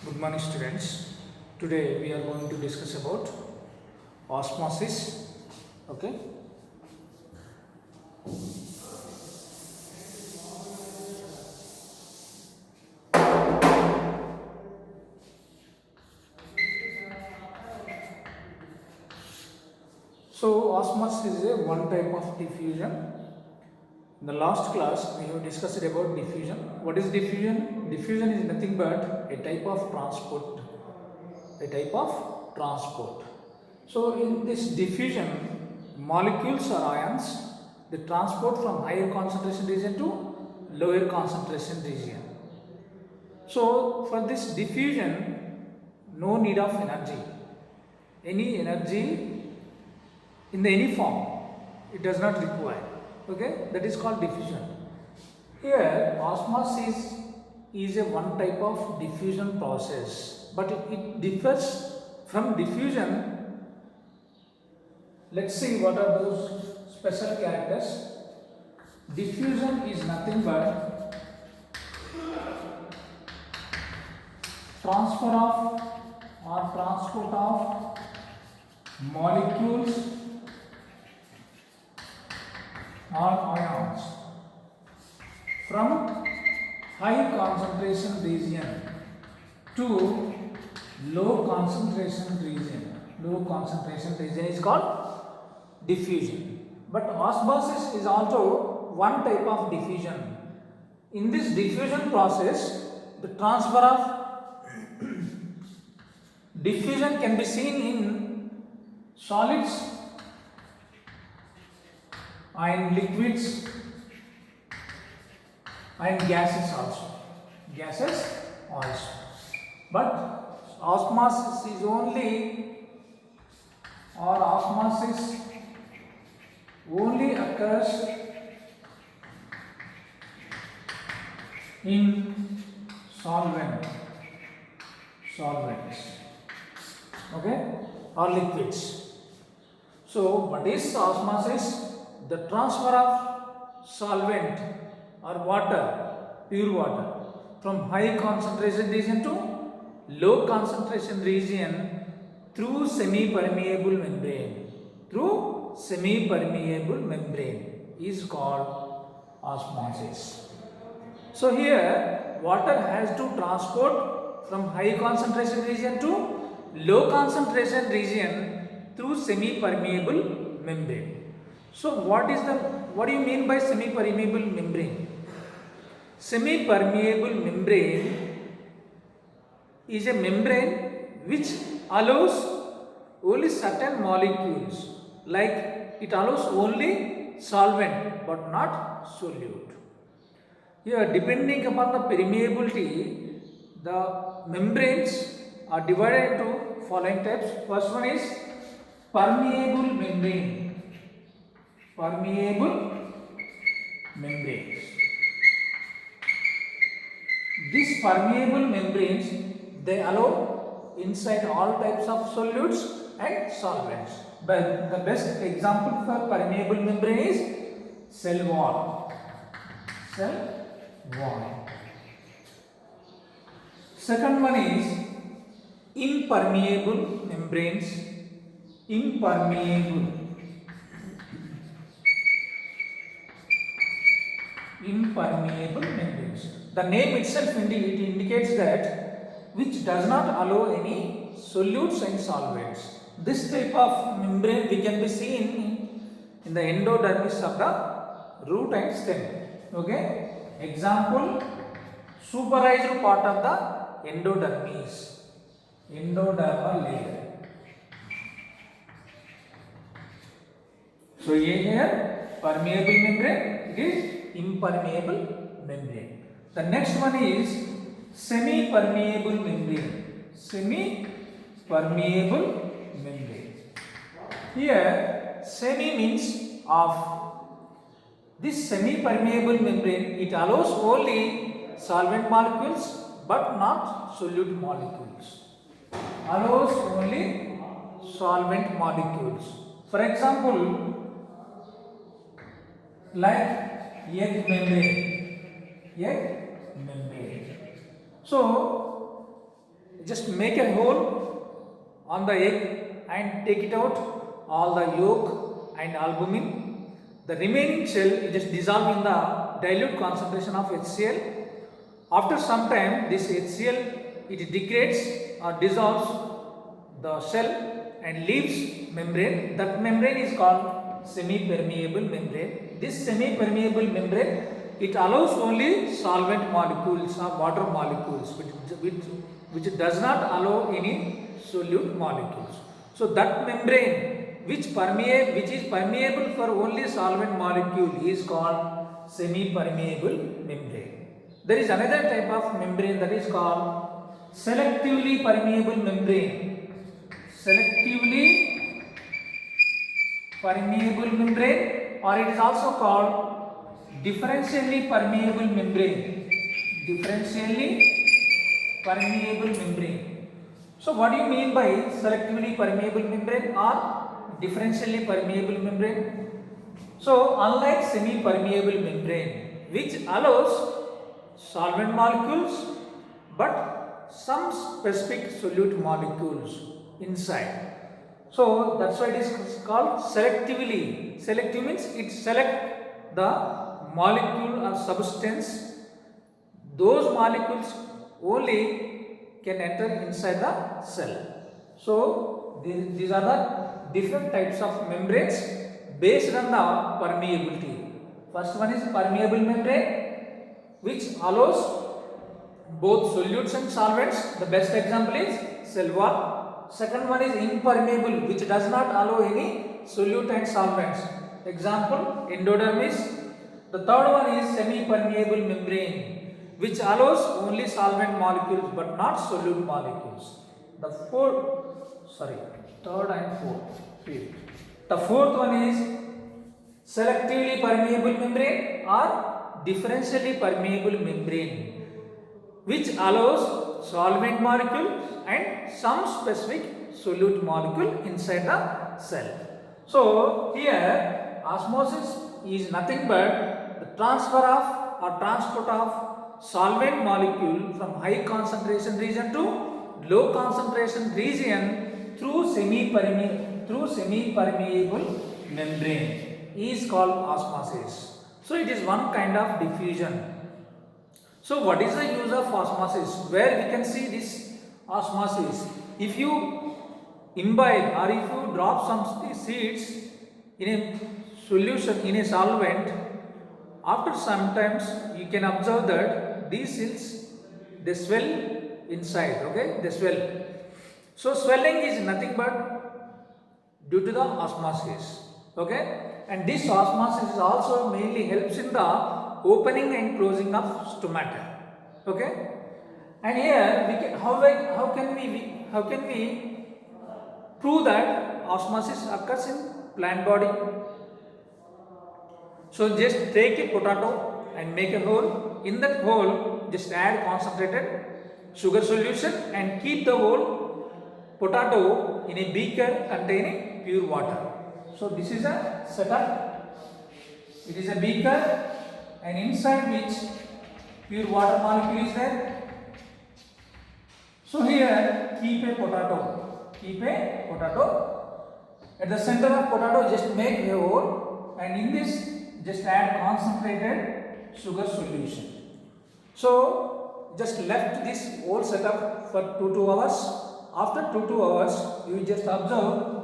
Good morning, students. Today we are going to discuss about osmosis. Okay. So osmosis is a one type of diffusion. In the last class, we have discussed about diffusion. What is diffusion? Diffusion is nothing but a type of transport. A type of transport. So in this diffusion, molecules or ions they transport from higher concentration region to lower concentration region. So for this diffusion, no need of energy. Any energy in the any form, it does not require. Okay, that is called diffusion. Here, osmosis is a one type of diffusion process, but it differs from diffusion. Let's see what are those special characters. Diffusion is nothing but transfer of or transport of molecules or ions from high concentration region to low concentration region. Low concentration region is called diffusion. But osmosis is also one type of diffusion. In this diffusion process, the transfer of diffusion can be seen in solids and liquids and gases also. Gases also. But osmosis is only occurs in solvents, okay, or liquids. So what is osmosis? The transfer of solvent or water, pure water, from high concentration region to low concentration region through semi-permeable membrane. Through semi-permeable membrane is called osmosis. So here water has to transport from high concentration region to low concentration region through semi-permeable membrane. So what do you mean by semi-permeable membrane? Semi-permeable membrane is a membrane which allows only certain molecules, like it allows only solvent but not solute. Here, depending upon the permeability, the membranes are divided into following types. First one is permeable membrane. Permeable membranes. These permeable membranes, they allow inside all types of solutes and solvents. But the best example for permeable membrane is cell wall. Cell wall. Second one is impermeable membranes. Impermeable membranes. The name itself indicates that which does not allow any solutes and solvents. This type of membrane we can be seen in the endodermis of the root and stem. Okay. Example, superized part of the endodermis. Endodermal layer. So here permeable membrane, it is impermeable membrane. The next one is semi-permeable membrane. Semi-permeable membrane. Here semi means of. This semi-permeable membrane, it allows only solvent molecules but not solute molecules. Allows only solvent molecules. For example, like egg membrane. So just make a hole on the egg and take it out all the yolk and albumin. The remaining shell you just dissolve in the dilute concentration of HCl. After some time this HCl it degrades or dissolves the shell and leaves membrane. That membrane is called semi-permeable membrane. This semi-permeable membrane it allows only solvent molecules or water molecules which does not allow any solute molecules. So that membrane which is permeable for only solvent molecule is called semi-permeable membrane. There is another type of membrane that is called selectively permeable membrane. Selectively permeable membrane, or it is also called differentially permeable membrane. Differentially permeable membrane. So what do you mean by selectively permeable membrane or differentially permeable membrane? So unlike semi-permeable membrane which allows solvent molecules but some specific solute molecules inside. So that's why it is called selectively. Selective means it select the molecule or substance. Those molecules only can enter inside the cell. So these are the different types of membranes based on the permeability. First one is permeable membrane which allows both solutes and solvents. The best example is cell wall. Second one is impermeable which does not allow any solute and solvents. Example endodermis. The third one is semi-permeable membrane which allows only solvent molecules but not solute molecules. The fourth one is selectively permeable membrane or differentially permeable membrane which allows solvent molecule and some specific solute molecule inside the cell. So here osmosis is nothing but the transfer of or transport of solvent molecule from high concentration region to low concentration region through semi-permeable membrane is called osmosis. So it is one kind of diffusion. So what is the use of osmosis? Where we can see this osmosis? If you imbibe or if you drop some seeds in a solution, in a solvent, after some times you can observe that these seeds they swell inside, okay, they swell. So swelling is nothing but due to the osmosis, okay, and this osmosis also mainly helps in the opening and closing of stomata, okay. And here we can, how can we prove that osmosis occurs in plant body? So just take a potato and make a hole. In that hole, just add concentrated sugar solution and keep the whole potato in a beaker containing pure water. So this is a setup. It is a beaker and inside which pure water molecule is there. So here keep a potato. Keep a potato. At the center of potato just make a hole and in this just add concentrated sugar solution. So just left this whole setup for 2 hours. After 2 hours, you just observe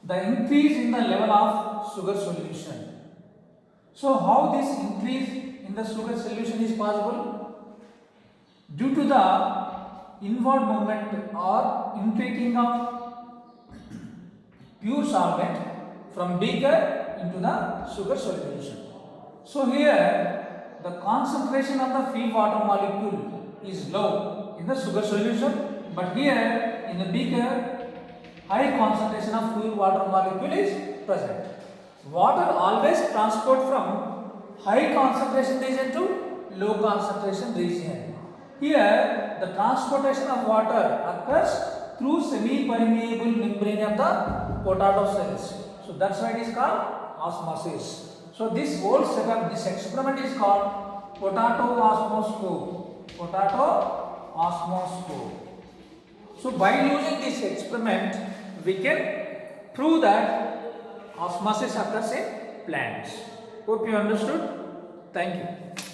the increase in the level of sugar solution. So how this increase in the sugar solution is possible? Due to the inward movement or infiltrating of pure solvent from beaker into the sugar solution. So here the concentration of the free water molecule is low in the sugar solution, but here in the beaker high concentration of pure water molecule is present. Water always transport from high concentration region to low concentration region. Here the transportation of water occurs through semi-permeable membrane of the potato cells. So that's why it is called osmosis. So this whole setup, this experiment is called potato osmoscope. Potato osmoscope. So by using this experiment, we can prove that osmosis occurs in plants. Hope you understood. Thank you.